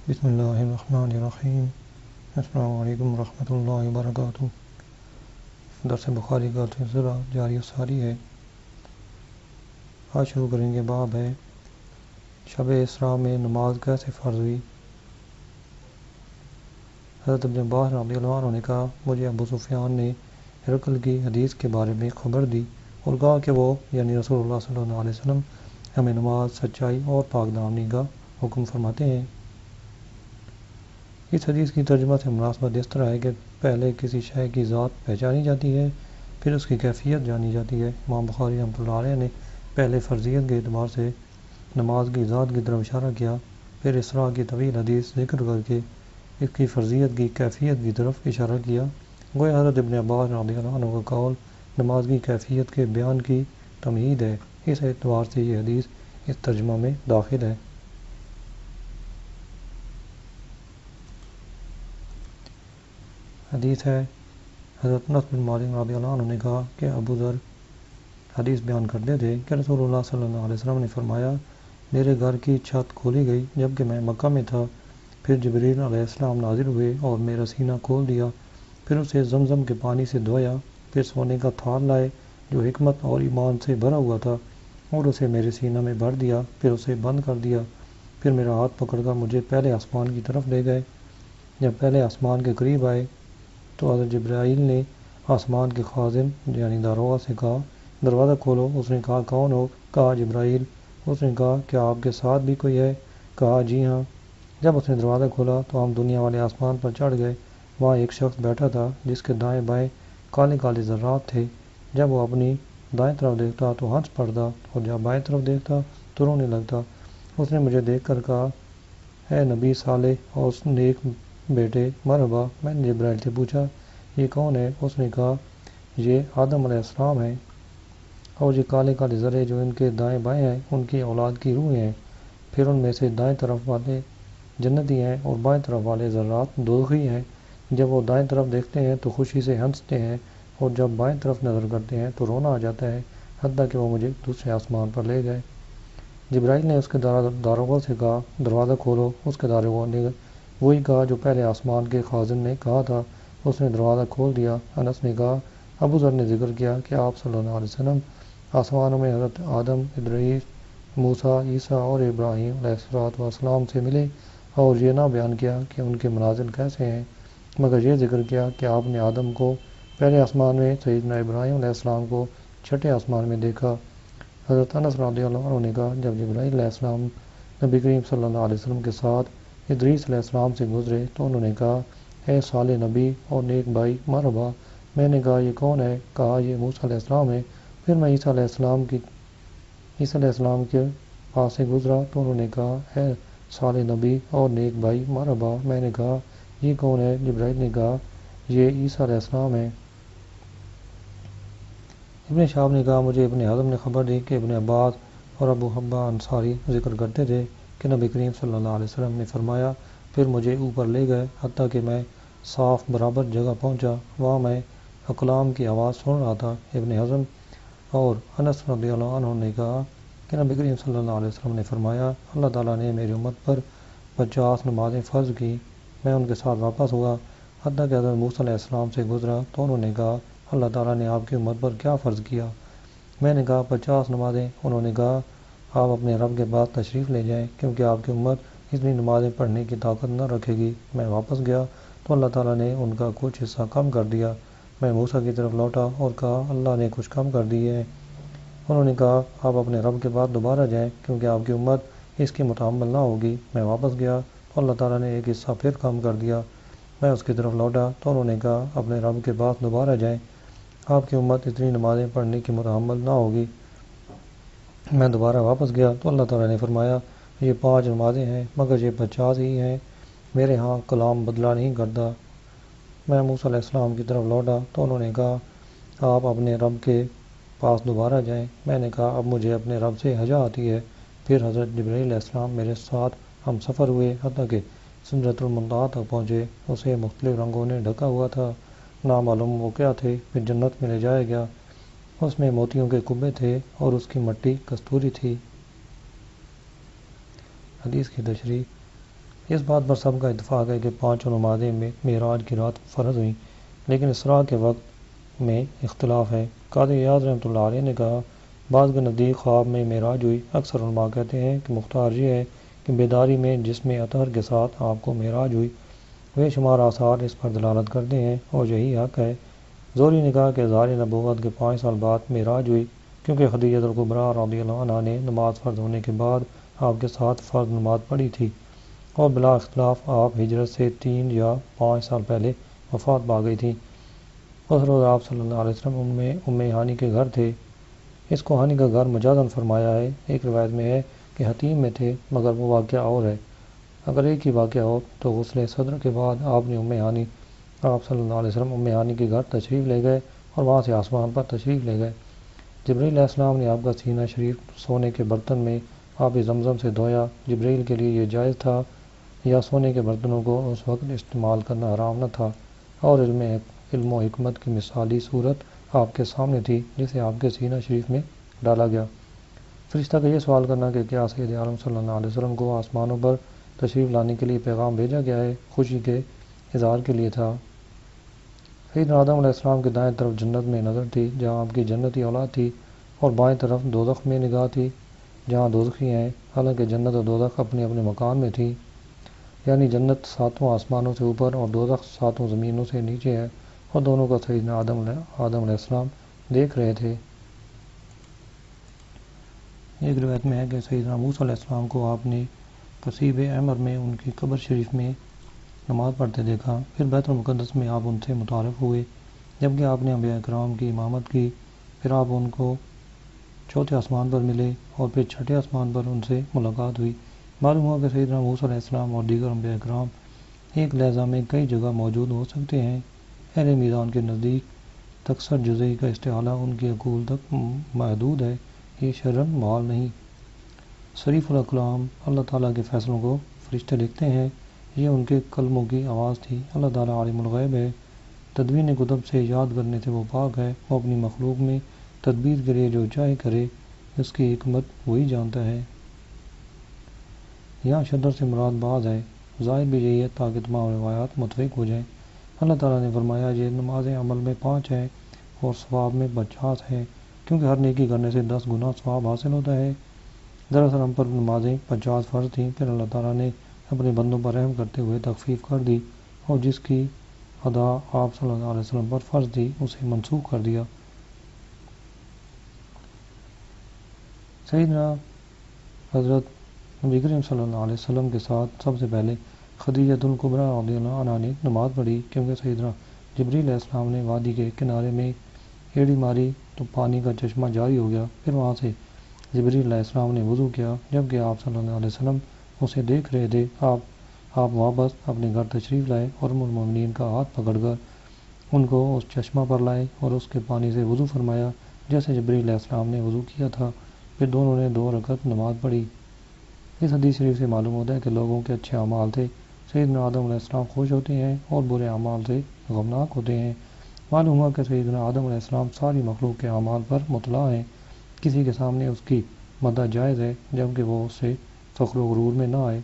بسم اللہ الرحمن الرحیم۔ السلام علیکم ورحمۃ اللہ وبرکاتہ۔ درس بخاری کا سلسلہ جاری و ساری ہے۔ آج شروع کریں گے باب ہے شب اسراء میں نماز کیسے فرض ہوئی۔ حضرت ابن عباس رضی اللہ عنہ نے کہا، مجھے ابو سفیان نے ہرقل کی حدیث کے بارے میں خبر دی اور کہا کہ وہ یعنی رسول اللہ صلی اللہ علیہ وسلم ہمیں نماز، سچائی اور پاک دامنی کا حکم فرماتے ہیں۔ اس حدیث کی ترجمہ سے مناسبت اس طرح ہے کہ پہلے کسی شے کی ذات پہچانی جاتی ہے، پھر اس کی کیفیت جانی جاتی ہے۔ امام بخاری رحمۃ اللہ علیہ نے پہلے فرضیت کے اعتبار سے نماز کی ذات کی طرف اشارہ کیا، پھر اسراء کی طویل حدیث ذکر کر کے اس کی فرضیت کی کیفیت کی طرف اشارہ کیا۔ گویا حضرت ابن عباس رضی اللہ عنہ کا قول نماز کی کیفیت کے بیان کی تمہید ہے، اس اعتبار سے یہ حدیث اس ترجمہ میں داخل ہے۔ حدیث ہے، حضرت انس بن مالک رضی اللہ عنہ نے کہا کہ ابو ذر حدیث بیان کرتے تھے کہ رسول اللہ صلی اللہ علیہ وسلم نے فرمایا، میرے گھر کی چھت کھولی گئی جبکہ میں مکہ میں تھا، پھر جبریل علیہ السلام نازل ہوئے اور میرا سینہ کھول دیا، پھر اسے زمزم کے پانی سے دھویا، پھر سونے کا تھال لائے جو حکمت اور ایمان سے بھرا ہوا تھا اور اسے میرے سینہ میں بھر دیا، پھر اسے بند کر دیا، پھر میرا ہاتھ پکڑ کر مجھے پہلے آسمان کی طرف لے گئے۔ جب پہلے آسمان کے قریب آئے تو حضرت جبرائیل نے آسمان کے خازن یعنی داروغہ سے کہا، دروازہ کھولو۔ اس نے کہا، کون ہو؟ کہا، جبرائیل۔ اس نے کہا، کیا آپ کے ساتھ بھی کوئی ہے؟ کہا، جی ہاں۔ جب اس نے دروازہ کھولا تو ہم دنیا والے آسمان پر چڑھ گئے۔ وہاں ایک شخص بیٹھا تھا جس کے دائیں بائیں کالے کالے ذرات تھے۔ جب وہ اپنی دائیں طرف دیکھتا تو ہنس پڑتا اور جب بائیں طرف دیکھتا تو رونے لگتا۔ اس نے مجھے دیکھ کر کہا، اے نبی صالح اور نیک بیٹے، مرحبا۔ میں نے جبرائیل سے پوچھا، یہ کون ہے؟ اس نے کہا، یہ آدم علیہ السلام ہے اور یہ کالے کالے ذرے جو ان کے دائیں بائیں ہیں ان کی اولاد کی روحیں ہیں۔ پھر ان میں سے دائیں طرف والے جنتی ہیں اور بائیں طرف والے ذرات دوزخی ہیں۔ جب وہ دائیں طرف دیکھتے ہیں تو خوشی سے ہنستے ہیں اور جب بائیں طرف نظر کرتے ہیں تو رونا آ جاتا ہے، حتیٰ کہ وہ مجھے دوسرے آسمان پر لے گئے۔ جبرائیل نے اس کے داروغہ سے کہا، دروازہ کھولو۔ اس کے داروغہ نے وہی کہا جو پہلے آسمان کے خازن نے کہا تھا۔ اس نے دروازہ کھول دیا۔ انس نے کہا، ابو ذر نے ذکر کیا کہ آپ صلی اللہ علیہ وسلم آسمانوں میں حضرت آدم، ادریس، موسیٰ، عیسیٰ اور ابراہیم علیہ السلام سے ملے اور یہ نہ بیان کیا کہ ان کے منازل کیسے ہیں، مگر یہ ذکر کیا کہ آپ نے آدم کو پہلے آسمان میں، سیدنا ابراہیم علیہ السلام کو چھٹے آسمان میں دیکھا۔ حضرت انس رضی اللہ عنہ نے کہا، جب جبرائیل علیہ السلام نبی کریم صلی اللہ علیہ وسلم کے ساتھ ادریس علیہ السلام سے گزرے تو انہوں نے کہا، اے صالح نبی اور نیک بھائی، مرحبا۔ میں نے کہا، یہ کون ہے؟ کہا، یہ موسیٰ علیہ السلام ہے۔ پھر میں عیسیٰ علیہ السلام کے پاس سے گزرا تو انہوں نے کہا، اے صالح نبی اور نیک بھائی، مرحبا۔ میں نے کہا، یہ کون ہے؟ جبرائیل نے کہا، یہ عیسیٰ علیہ السلام ہے۔ ابن شہاب نے کہا، مجھے ابن حزم نے خبر دی کہ ابن عباس اور ابو حبہ انصاری ذکر کرتے تھے کہ نبی کریم صلی اللہ علیہ وسلم نے فرمایا، پھر مجھے اوپر لے گئے حتیٰ کہ میں صاف برابر جگہ پہنچا، وہاں میں اقلام کی آواز سن رہا تھا۔ ابن حزم اور انس رضی اللہ عنہ نے کہا کہ نبی کریم صلی اللہ علیہ وسلم نے فرمایا، اللہ تعالیٰ نے میری امت پر 50 نمازیں فرض کی۔ میں ان کے ساتھ واپس ہوا حتیٰ کہ حضرت موسیٰ علیہ السلام سے گزرا تو انہوں نے کہا، اللہ تعالیٰ نے آپ کی امت پر کیا فرض کیا؟ میں نے کہا، 50 نمازیں۔ انہوں نے کہا، آپ اپنے رب کے پاس تشریف لے جائیں کیونکہ آپ کی امت اتنی نمازیں پڑھنے کی طاقت نہ رکھے گی۔ میں واپس گیا تو اللہ تعالیٰ نے ان کا کچھ حصہ کم کر دیا۔ میں موسیٰ کی طرف لوٹا اور کہا، اللہ نے کچھ کم کر دی ہے۔ انہوں نے کہا، آپ اپنے رب کے پاس دوبارہ جائیں کیونکہ آپ کی امت اس کی متحمل نہ ہوگی۔ میں واپس گیا تو اللہ تعالیٰ نے ایک حصہ پھر کم کر دیا۔ میں اس کی طرف لوٹا تو انہوں نے کہا، اپنے رب کے پاس دوبارہ جائیں، آپ کی امت اتنی نمازیں پڑھنے کی متحمل نہ ہوگی۔ میں دوبارہ واپس گیا تو اللہ تعالیٰ نے فرمایا، یہ 5 نمازیں ہیں مگر یہ 50 ہی ہیں، میرے ہاں کلام بدلا نہیں کرتا۔ میں موسیٰ علیہ السلام کی طرف لوٹا تو انہوں نے کہا، آپ اپنے رب کے پاس دوبارہ جائیں۔ میں نے کہا، اب مجھے اپنے رب سے حیا آتی ہے۔ پھر حضرت جبرائیل علیہ السلام میرے ساتھ ہم سفر ہوئے حتیٰ کہ سدرۃ المنتہا تک پہنچے۔ اسے مختلف رنگوں نے ڈھکا ہوا تھا، نامعلوم وہ کیا تھے۔ پھر جنت میں لے جایا گیا، اس میں موتیوں کے کبے تھے اور اس کی مٹی کستوری تھی۔ حدیث کی تشریح، اس بات پر سب کا اتفاق ہے کہ 5 نمازیں معراج کی رات فرض ہوئیں، لیکن اسراء کے وقت میں اختلاف ہے۔ قاضی ایاز رحمۃ اللہ علیہ نے کہا، بعض کے نزدیک خواب میں معراج ہوئی۔ اکثر علماء کہتے ہیں کہ مختار یہ ہے کہ بیداری میں جسم اطہر کے ساتھ آپ کو معراج ہوئی۔ بے شمار آثار اس پر دلالت کرتے ہیں اور یہی حق ہے۔ زہری نے کہا کہ اظہار نبوت کے 5 سال بعد معراج ہوئی، کیونکہ خدیجہ الکبریٰ رضی اللہ عنہا نے نماز فرض ہونے کے بعد آپ کے ساتھ فرض نماز پڑھی تھی، اور بلا اختلاف آپ ہجرت سے 3 یا 5 سال پہلے وفات پا گئی تھیں۔ اس روز آپ صلی اللہ علیہ وسلم ام ہانی کے گھر تھے۔ اس کو ہانی کا گھر مجازاً فرمایا ہے۔ ایک روایت میں ہے کہ حتیم میں تھے، مگر وہ واقعہ اور ہے۔ اگر ایک ہی واقعہ ہو تو غسل صدر کے بعد آپ صلی اللہ علیہ وسلم ام ہانی کے گھر تشریف لے گئے اور وہاں سے آسمان پر تشریف لے گئے۔ جبریل علیہ السلام نے آپ کا سینہ شریف سونے کے برتن میں آب زمزم سے دھویا۔ جبریل کے لیے یہ جائز تھا یا سونے کے برتنوں کو اس وقت استعمال کرنا حرام نہ تھا، اور علم و حکمت کی مثالی صورت آپ کے سامنے تھی جسے آپ کے سینہ شریف میں ڈالا گیا۔ فرشتہ کا یہ سوال کرنا کہ کیا سید عالم صلی اللہ علیہ وسلم کو آسمانوں پر تشریف لانے کے لیے پیغام بھیجا گیا ہے، خوشی کے اظہار کے لیے تھا۔ سیدنا آدم علیہ السلام کے دائیں طرف جنت میں نظر تھی جہاں آپ کی جنتی اولاد تھی، اور بائیں طرف دوزخ میں نگاہ تھی جہاں دوزخی ہیں، حالانکہ جنت اور دوزخ اپنے اپنے مکان میں تھی، یعنی جنت 7 آسمانوں سے اوپر اور دوزخ 7 زمینوں سے نیچے ہے، اور دونوں کا سیدنا آدم علیہ السلام دیکھ رہے تھے۔ ایک روایت میں ہے کہ سیدنا موسیٰ علیہ السلام کو آپ نے کثیب احمر میں ان کی قبر شریف میں نماز پڑھتے دیکھا۔ پھر بیت المقدس میں آپ ان سے متعارف ہوئے، جبکہ آپ نے انبیاء کرام کی امامت کی۔ پھر آپ ان کو 4تھے آسمان پر ملے اور پھر 6ٹھے آسمان پر ان سے ملاقات ہوئی۔ معلوم ہوا کہ سیدنا موسیٰ علیہ السلام اور دیگر انبیاء کرام ایک لحظہ میں کئی جگہ موجود ہو سکتے ہیں۔ اہل میزان کے نزدیک تکثر جزئی کا استعالہ ان کی عقول تک محدود ہے، یہ شرعاً محال نہیں۔ صریف الاقلام، اللہ تعالیٰ کے فیصلوں کو فرشتے لکھتے ہیں، یہ ان کے قلموں کی آواز تھی۔ اللہ تعالیٰ عالم الغیب ہے، تدوین کتب سے یاد کرنے سے وہ پاک ہے، وہ اپنی مخلوق میں تدبیر کے لیے جو چاہے کرے، اس کی حکمت وہی جانتا ہے۔ یہاں شدر سے مراد بعض ہے، ظاہر بھی یہی ہے تاکہ تمام روایات متفق ہو جائیں۔ اللہ تعالیٰ نے فرمایا، یہ نمازیں عمل میں 5 ہیں اور ثواب میں 50 ہیں، کیونکہ ہر نیکی کرنے سے 10 گنا ثواب حاصل ہوتا ہے۔ دراصل ہم پر نمازیں 50 فرض تھیں، پھر اللہ تعالیٰ نے اپنے بندوں پر رحم کرتے ہوئے تخفیف کر دی، اور جس کی ادا آپ صلی اللہ علیہ وسلم پر فرض تھی اسے منسوخ کر دیا۔ سیدنا حضرت نبی کریم صلی اللہ علیہ وسلم کے ساتھ سب سے پہلے خدیجہ الکبریٰ رضی اللہ عنہا نے نماز پڑھی، کیونکہ سیدنا جبریل علیہ السلام نے وادی کے کنارے میں ایڑی ماری تو پانی کا چشمہ جاری ہو گیا۔ پھر وہاں سے جبریل علیہ السلام نے وضو کیا، جبکہ آپ صلی اللہ علیہ وسلم اسے دیکھ رہے تھے۔ آپ واپس اپنے گھر تشریف لائے اور ام المومنین کا ہاتھ پکڑ کر ان کو اس چشمہ پر لائے اور اس کے پانی سے وضو فرمایا جیسے جبریل علیہ السلام نے وضو کیا تھا۔ پھر دونوں نے 2 رکعت نماز پڑھی۔ اس حدیث شریف سے معلوم ہوتا ہے کہ لوگوں کے اچھے اعمال سے سیدنا آدم علیہ السلام خوش ہوتے ہیں اور برے اعمال سے غمناک ہوتے ہیں۔ معلوم ہوا کہ سیدنا آدم علیہ السلام ساری مخلوق کے اعمال پر مطلع ہیں، کسی کے سامنے اس کی مدح جائز ہے جبکہ وہ اس سے فخر و غرور میں نہ آئے۔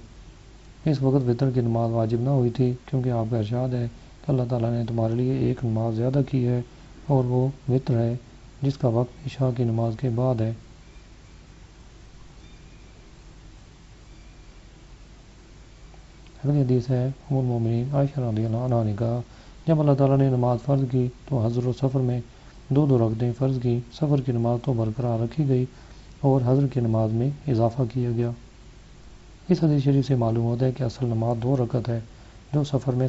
اس وقت وتر کی نماز واجب نہ ہوئی تھی، کیونکہ آپ کا ارشاد ہے کہ اللہ تعالیٰ نے تمہارے لیے ایک نماز زیادہ کی ہے اور وہ وتر ہے، جس کا وقت عشاء کی نماز کے بعد ہے۔ اگلی حدیث ہے، ام المومنین عائشہ رضی اللہ عنہا نے کہا، جب اللہ تعالیٰ نے نماز فرض کی تو حضر و سفر میں 2 رکعتیں فرض کی، سفر کی نماز تو برقرار رکھی گئی اور حضر کی نماز میں اضافہ کیا گیا۔ اس حدیث شریف سے معلوم ہوتا ہے کہ اصل نماز 2 رکعت ہے، جو سفر میں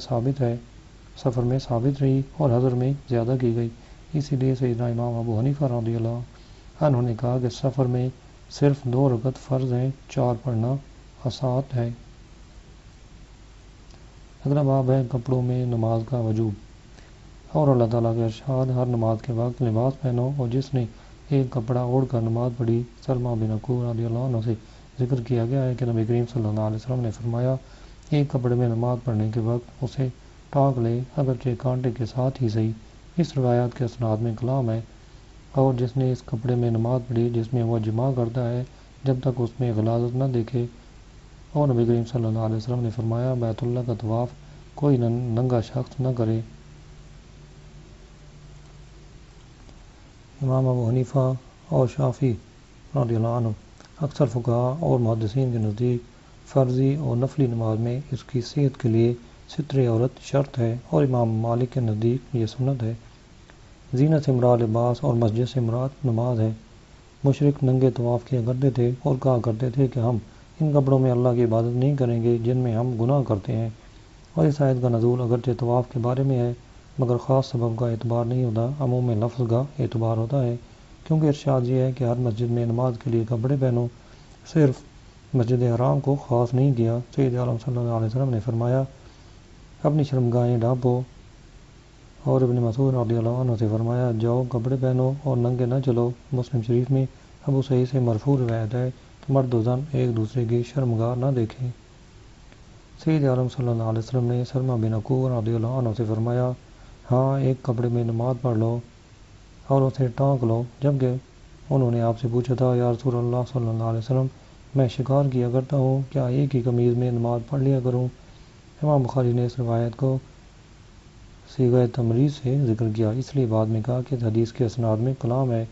ثابت رہی اور حضر میں زیادہ کی گئی۔ اسی لیے سیدنا امام ابو حنیفہ رضی اللہ عنہ نے کہا کہ سفر میں صرف 2 رکعت فرض ہیں، 4 پڑھنا اسات ہے۔ اگلا باب ہے کپڑوں میں نماز کا وجوب، اور اللہ تعالیٰ کا ارشاد، ہر نماز کے وقت لباس پہنو، اور جس نے ایک کپڑا اوڑھ کر نماز پڑھی۔ سلمہ بن عقوع رضی اللہ عنہ سے ذکر کیا گیا ہے کہ نبی کریم صلی اللہ علیہ وسلم نے فرمایا، ایک کپڑے میں نماز پڑھنے کے وقت اسے ٹانک لے، اگرچہ کانٹے کے ساتھ ہی صحیح۔ اس روایات کے اسناد میں کلام ہے، اور جس نے اس کپڑے میں نماز پڑھی جس میں وہ جماع کرتا ہے، جب تک اس میں غلاظت نہ دیکھے اور نبی کریم صلی اللہ علیہ وسلم نے فرمایا بیت اللہ کا طواف کوئی ننگا شخص نہ کرے۔ امام ابو حنیفہ اور شافعی رضی اللہ عنہ اکثر فقہا اور محدثین کے نزدیک فرضی اور نفلی نماز میں اس کی صحت کے لیے ستر عورت شرط ہے، اور امام مالک کے نزدیک یہ سنت ہے۔ زینت سے مراد لباس اور مسجد سے مراد نماز ہے۔ مشرک ننگے طواف کیا کرتے تھے اور کہا کرتے تھے کہ ہم ان کپڑوں میں اللہ کی عبادت نہیں کریں گے جن میں ہم گناہ کرتے ہیں، اور اس آیت کا نزول اگرچہ طواف کے بارے میں ہے مگر خاص سبب کا اعتبار نہیں ہوتا، عموم لفظ کا اعتبار ہوتا ہے، کیونکہ ارشاد یہ ہے کہ ہر مسجد میں نماز کے لیے کپڑے پہنو، صرف مسجد حرام کو خاص نہیں کیا۔ سید عالم صلی اللہ علیہ وسلم نے فرمایا اپنی شرمگاہیں ڈھانپو، اور ابن مسعود رضی اللہ عنہ سے فرمایا جاؤ کپڑے پہنو اور ننگے نہ چلو۔ مسلم شریف میں ابو سعید سے مرفوع روایت ہے کہ مرد و زن ایک دوسرے کی شرمگاہ نہ دیکھیں۔ سید عالم صلی اللہ علیہ وسلم نے سلمہ بن عقوق رضی اللہ عنہ سے فرمایا ہاں ایک کپڑے میں نماز پڑھ لو اور اسے ٹانک لو، جبکہ انہوں نے آپ سے پوچھا تھا یا رسول اللہ صلی اللہ علیہ وسلم میں شکار کیا کرتا ہوں، کیا ایک ہی قمیض میں نماز پڑھ لیا کروں؟ امام بخاری نے اس روایت کو صیغہ تمریض سے ذکر کیا، اس لیے بعد میں کہا کہ حدیث کے اسناد میں کلام ہے۔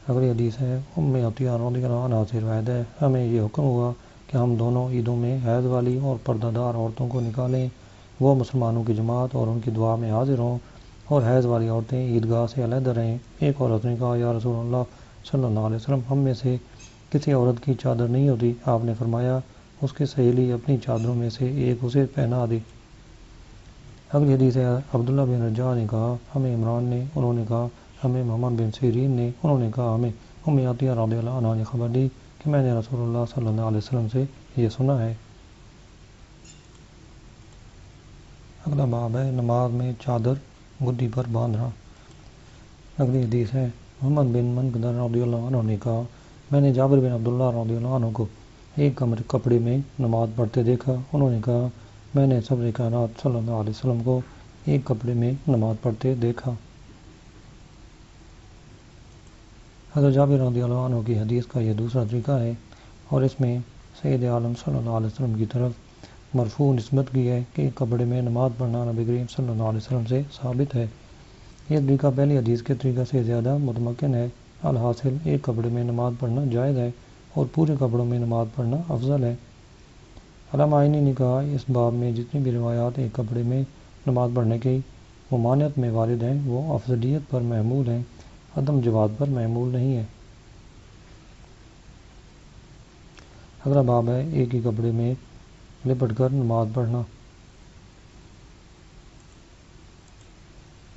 اگلی حدیث ہے ام عطیہ رضی اللہ عنہ سے روایت ہے ہمیں یہ حکم ہوا کہ ہم دونوں عیدوں میں حیض والی اور پردہ دار عورتوں کو نکالیں، وہ مسلمانوں کی جماعت اور ان کی دعا میں حاضر ہوں، اور حیض والی عورتیں عیدگاہ سے علیحدہ رہیں۔ ایک عورت نے کہا یا رسول اللہ صلی اللہ علیہ وسلم ہم میں سے کسی عورت کی چادر نہیں ہوتی؟ آپ نے فرمایا اس کی سہیلی اپنی چادروں میں سے ایک اسے پہنا دے۔ اگلی حدیث ہے عبداللہ بن رجاء نے کہا ہمیں عمران نے، انہوں نے کہا ہمیں محمد بن سیرین نے، انہوں نے کہا ہمیں ام عطیہ رضی اللہ عنہ نے خبر دی کہ میں نے رسول اللہ صلی اللہ علیہ وسلم سے یہ سنا ہے۔ اگلا باب ہے نماز میں چادر گدی پر باندھنا۔ اگلی حدیث ہے محمد بن منقدر رضی اللہ عنہ نے کہا میں نے جابر بن عبداللہ رضی اللہ عنہ کو ایک کپڑے میں نماز پڑھتے دیکھا، انہوں نے کہا میں نے سرور کائنات صلی اللہ علیہ وسلم کو ایک کپڑے میں نماز پڑھتے دیکھا۔ حضرت جابر رضی اللہ عنہ کی حدیث کا یہ دوسرا طریقہ ہے، اور اس میں سید عالم صلی اللہ علیہ وسلم کی طرف مرفوع نسبت کی ہے کہ ایک کپڑے میں نماز پڑھنا نبی کریم صلی اللہ علیہ وسلم سے ثابت ہے۔ یہ طریقہ پہلی حدیث کے طریقہ سے زیادہ متمکن ہے۔ الحاصل ایک کپڑے میں نماز پڑھنا جائز ہے اور پورے کپڑوں میں نماز پڑھنا افضل ہے۔ علامہ عینی نے کہا اس باب میں جتنی بھی روایات ایک کپڑے میں نماز پڑھنے کی ممانعت میں وارد ہیں وہ افضلیت پر محمول ہیں، عدم جواز پر محمول نہیں ہے۔ اگلا باب ہے ایک ہی کپڑے میں لپٹ کر نماز پڑھنا۔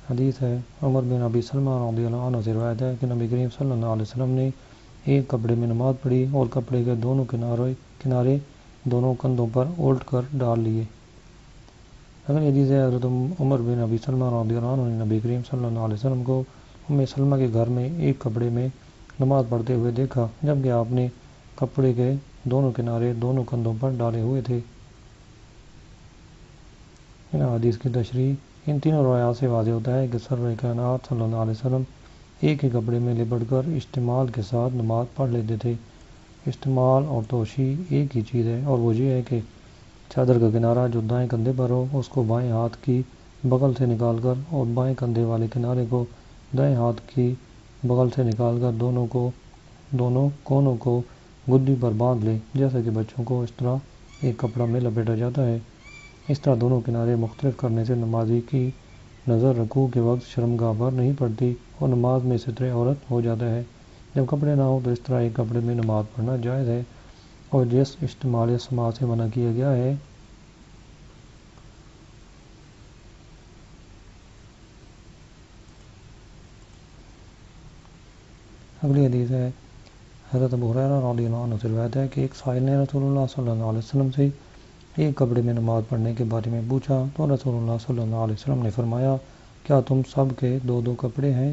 حدیث ہے عمر بن ابی سلمہ رضی اللہ عنہ سے روایت ہے کہ نبی کریم صلی اللہ علیہ وسلم نے ایک کپڑے میں نماز پڑھی اور کپڑے کے دونوں کنارے دونوں کندھوں پر الٹ کر ڈال لیے۔ اگلی حدیث ہے حضرت عمر بن ابی سلمہ رضی اللہ عنہ نے نبی کریم صلی اللہ علیہ وسلم کو ام سلمہ کے گھر میں ایک کپڑے میں نماز پڑھتے ہوئے دیکھا، جبکہ آپ نے کپڑے کے دونوں کنارے دونوں کندھوں پر ڈالے ہوئے تھے۔ ان حدیث کی تشریح ان تینوں روایات سے واضح ہوتا ہے کہ سرور کائنات صلی اللہ علیہ وسلم ایک ہی کپڑے میں لپٹ کر اشتمال کے ساتھ نماز پڑھ لیتے تھے۔ اشتمال اور توشیح ایک ہی چیز ہے، اور وہ یہ ہے کہ چادر کا کنارہ جو دائیں کندھے پر ہو اس کو بائیں ہاتھ کی بغل سے نکال کر اور بائیں کندھے والے کنارے کو دائیں ہاتھ کی بغل سے نکال کر دونوں کونوں کو گدی پر باندھ لے، جیسا کہ بچوں کو اس طرح ایک کپڑا میں لپیٹا جاتا ہے۔ اس طرح دونوں کنارے مختلف کرنے سے نمازی کی نظر رکوع کے وقت شرمگاہ پر نہیں پڑتی اور نماز میں ستر عورت ہو جاتا ہے۔ جب کپڑے نہ ہو تو اس طرح ایک کپڑے میں نماز پڑھنا جائز ہے، اور جس اشتمال سماع سے منع کیا گیا ہے اگلی حدیث ہے حضرت ابو ہریرہ رضی اللہ عنہ سے روایت ہے کہ ایک سائل نے رسول اللہ صلی اللہ علیہ وسلم سے ایک کپڑے میں نماز پڑھنے کے بارے میں پوچھا تو رسول اللہ صلی اللہ علیہ وسلم نے فرمایا کیا تم سب کے دو دو کپڑے ہیں؟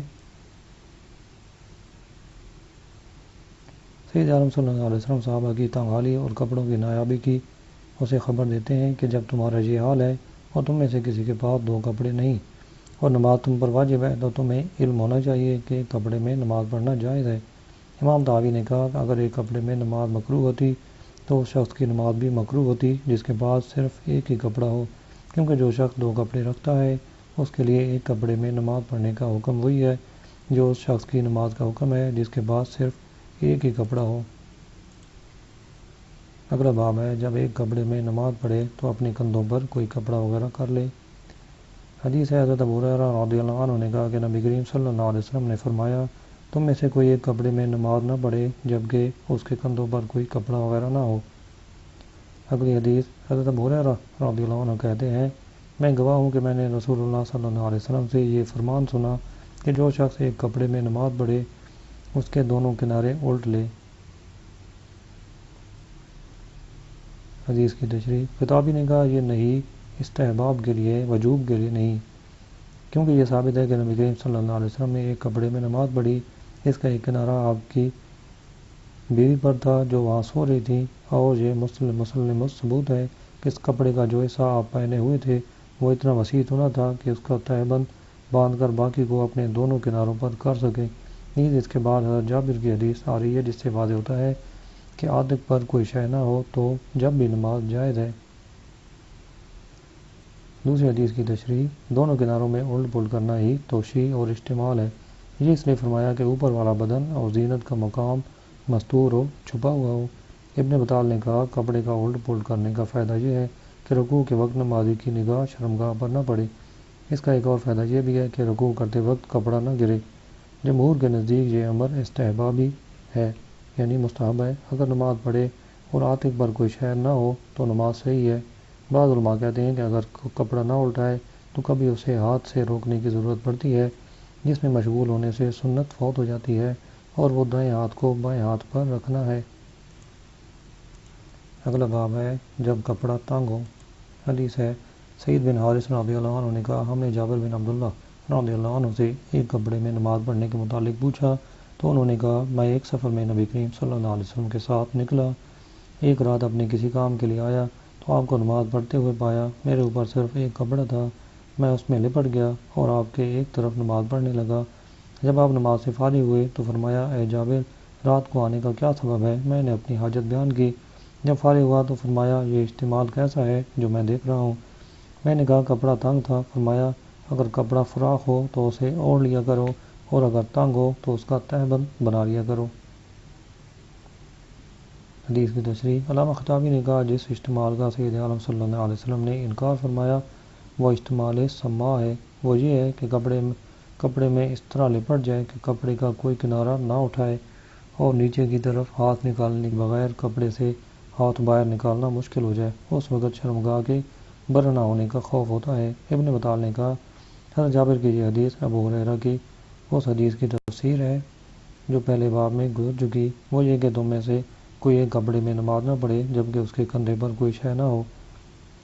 سید عالم صلی اللہ علیہ وسلم صحابہ کی تنگ حالی اور کپڑوں کی نایابی کی اسے خبر دیتے ہیں کہ جب تمہارا یہ حال ہے اور تم میں سے کسی کے پاس دو کپڑے نہیں اور نماز تم پر واجب ہے تو تمہیں علم ہونا چاہیے کہ کپڑے میں نماز پڑھنا جائز ہے، امام طحاوی نے کہا کہ اگر ایک کپڑے میں نماز مکروہ ہوتی تو اس شخص کی نماز بھی مکروہ ہوتی جس کے پاس صرف ایک ہی کپڑا ہو، کیونکہ جو شخص دو کپڑے رکھتا ہے اس کے لیے ایک کپڑے میں نماز پڑھنے کا حکم وہی ہے جو اس شخص کی نماز کا حکم ہے جس کے پاس صرف ایک ہی کپڑا ہو۔ اگلا باب ہے جب ایک کپڑے میں نماز پڑھے تو اپنے کندھوں پر کوئی کپڑا وغیرہ کر لے۔ حدیث ہے حضرت ابو ہریرہ رضی اللہ عنہ نے کہا کہ نبی کریم صلی اللہ علیہ وسلم نے فرمایا تم میں سے کوئی ایک کپڑے میں نماز نہ پڑھے جبکہ اس کے کندھوں پر کوئی کپڑا وغیرہ نہ ہو۔ اگلی حدیث حضرت ابو ہریرہ رضی اللہ عنہ کہتے ہیں میں گواہ ہوں کہ میں نے رسول اللہ صلی اللہ علیہ وسلم سے یہ فرمان سنا کہ جو شخص ایک کپڑے میں نماز پڑھے اس کے دونوں کنارے الٹ لے۔ حدیث کی تشریح خطابی نے کہا یہ نہیں استحباب کے لیے، وجوب کے لیے نہیں، کیونکہ یہ ثابت ہے کہ نبی کریم صلی اللہ علیہ وسلم نے ایک کپڑے میں نماز پڑھی، اس کا ایک کنارہ آپ کی بیوی پر تھا جو وہاں سو رہی تھی، اور یہ مسلم ثبوت ہے کہ اس کپڑے کا جو حصہ آپ پہنے ہوئے تھے وہ اتنا وسیع تو نہ تھا کہ اس کا تہبند باندھ کر باقی کو اپنے دونوں کناروں پر کر سکے۔ نیز اس کے بعد حضرت جابر کی حدیث آ رہی ہے جس سے واضح ہوتا ہے کہ عاتق پر کوئی شے نہ ہو تو جب بھی نماز جائز ہے۔ دوسری حدیث کی تشریح دونوں کناروں میں الٹ پلٹ کرنا ہی توشیع اور اشتمال ہے۔ یہ اس لیے فرمایا کہ اوپر والا بدن اور زینت کا مقام مستور ہو، چھپا ہوا ہو۔ ابن بطال نے کہا کپڑے کا الٹ پلٹ کرنے کا فائدہ یہ ہے کہ رکوع کے وقت نمازی کی نگاہ شرمگاہ پر نہ پڑے۔ اس کا ایک اور فائدہ یہ بھی ہے کہ رکوع کرتے وقت کپڑا نہ گرے۔ جمہور کے نزدیک یہ امر استحبابی ہے، یعنی مستحب ہے۔ اگر نماز پڑھے اور عاتق پر کوئی شے نہ ہو تو نماز صحیح ہے۔ بعض علماء کہتے ہیں کہ اگر کپڑا نہ الٹائے تو کبھی اسے ہاتھ سے روکنے کی ضرورت پڑتی ہے جس میں مشغول ہونے سے سنت فوت ہو جاتی ہے اور وہ دائیں ہاتھ کو بائیں ہاتھ پر رکھنا ہے۔ اگلا باب ہے جب کپڑا تنگ ہو۔ حدیث ہے سعید بن حارث رضی اللہ عنہ نے کہا ہم نے جابر بن عبداللہ رضی اللہ عنہ سے ایک کپڑے میں نماز پڑھنے کے متعلق پوچھا تو انہوں نے کہا میں ایک سفر میں نبی کریم صلی اللہ علیہ وسلم کے ساتھ نکلا، ایک رات اپنے کسی کام کے لیے آیا تو آپ کو نماز پڑھتے ہوئے پایا، میرے اوپر صرف ایک کپڑا تھا، میں اس میں لپٹ گیا اور آپ کے ایک طرف نماز پڑھنے لگا۔ جب آپ نماز سے فارغ ہوئے تو فرمایا اے جابر رات کو آنے کا کیا سبب ہے؟ میں نے اپنی حاجت بیان کی۔ جب فارغ ہوا تو فرمایا یہ اشتمال کیسا ہے جو میں دیکھ رہا ہوں؟ میں نے کہا کپڑا تنگ تھا۔ فرمایا اگر کپڑا فراخ ہو تو اسے اوڑھ لیا کرو اور اگر تنگ ہو تو اس کا تہبند بنا لیا کرو۔ حدیث کی تشریح علامہ خطابی نے کہا جس اشتمال کا سید عالم صلی اللہ علیہ وسلم نے انکار فرمایا وہ اشتمال سماع ہے، وہ یہ ہے کہ کپڑے میں اس طرح لپٹ جائے کہ کپڑے کا کوئی کنارہ نہ اٹھائے اور نیچے کی طرف ہاتھ نکالنے کے بغیر کپڑے سے ہاتھ باہر نکالنا مشکل ہو جائے، اس وقت شرمگاہ کے بر نہ ہونے کا خوف ہوتا ہے۔ ابن بطال نے کہا حضرت جابر کی یہ حدیث ابو ہریرہ کی اس حدیث کی تفسیر ہے جو پہلے باب میں گزر چکی، وہ یہ کہ تم میں سے کوئی ایک کپڑے میں نماز نہ پڑھے جبکہ اس کے کندھے پر کوئی شے نہ ہو،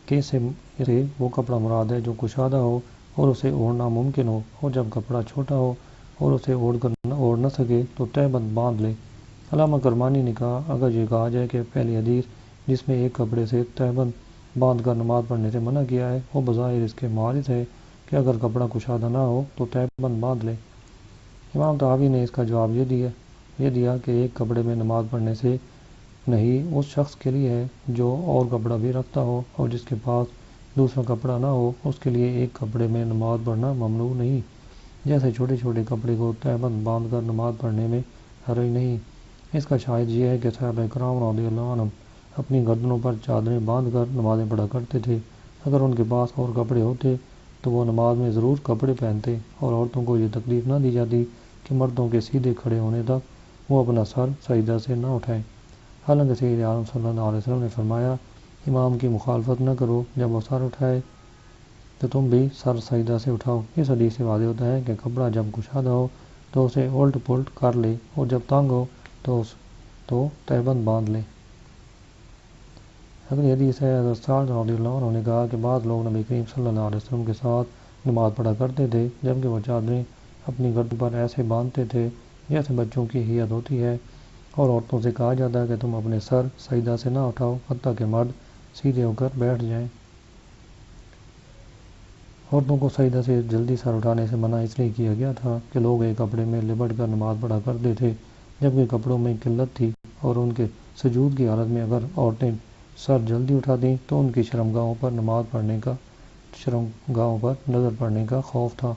کہ اس سے وہ کپڑا مراد ہے جو کشادہ ہو اور اسے اوڑھنا ممکن ہو، اور جب کپڑا چھوٹا ہو اور اسے اوڑھ نہ سکے تو تہبند باندھ لے۔ علامہ کرمانی نے کہا اگر یہ کہا جائے کہ پہلی حدیث جس میں ایک کپڑے سے تہبند باندھ کر نماز پڑھنے سے منع کیا ہے وہ بظاہر اس کے معارض ہے کہ اگر کپڑا کشادہ نہ ہو تو تہبند باندھ لے۔ امام طحاوی نے اس کا جواب یہ دیا کہ ایک کپڑے میں نماز پڑھنے سے نہیں اس شخص کے لیے ہے جو اور کپڑا بھی رکھتا ہو اور جس کے پاس دوسرا کپڑا نہ ہو، اس کے لیے ایک کپڑے میں نماز پڑھنا ممنوع نہیں، جیسے چھوٹے چھوٹے کپڑے کو تہبند باندھ کر نماز پڑھنے میں حرج نہیں۔ اس کا شاہد یہ ہے کہ صحابہ کرام رضی اللہ عنہم اپنی گردنوں پر چادریں باندھ کر نمازیں پڑھا کرتے تھے۔ اگر ان کے پاس اور کپڑے ہوتے تو وہ نماز میں ضرور کپڑے پہنتے اور عورتوں کو یہ تکلیف نہ دی جاتی کہ مردوں کے سیدھے کھڑے ہونے تک وہ اپنا سر سجدہ سے نہ اٹھائیں۔ حالانکہ سید عالم صلی اللہ علیہ وسلم نے فرمایا امام کی مخالفت نہ کرو، جب وہ سر اٹھائے تو تم بھی سر سجدہ سے اٹھاؤ۔ اس حدیث سے واضح ہوتا ہے کہ کپڑا جب کشادہ ہو تو اسے الٹ پلٹ کر لے اور جب تنگ ہو تو تہبند باندھ لے۔ اگلی حدیث ہے حضرت سعد رضی اللہ عنہ نے کہا کہ بعض لوگ نبی کریم صلی اللہ علیہ وسلم کے ساتھ نماز پڑھا کرتے تھے جبکہ وہ چادریں اپنی گردن پر ایسے باندھتے تھے جیسے بچوں کی ہیئت ہوتی ہے، اور عورتوں سے کہا جاتا ہے کہ تم اپنے سر سجدہ سے نہ اٹھاؤ حتیٰ کہ مرد سیدھے ہو کر بیٹھ جائیں۔ عورتوں کو سجدہ سے جلدی سر اٹھانے سے منع اس لیے کیا گیا تھا کہ لوگ ایک کپڑے میں لپٹ کر نماز پڑھا کرتے تھے جبکہ کپڑوں میں قلت تھی، اور ان کے سجود کی حالت میں اگر عورتیں سر جلدی اٹھا دیں تو ان کی شرمگاہوں پر نظر پڑنے کا خوف تھا۔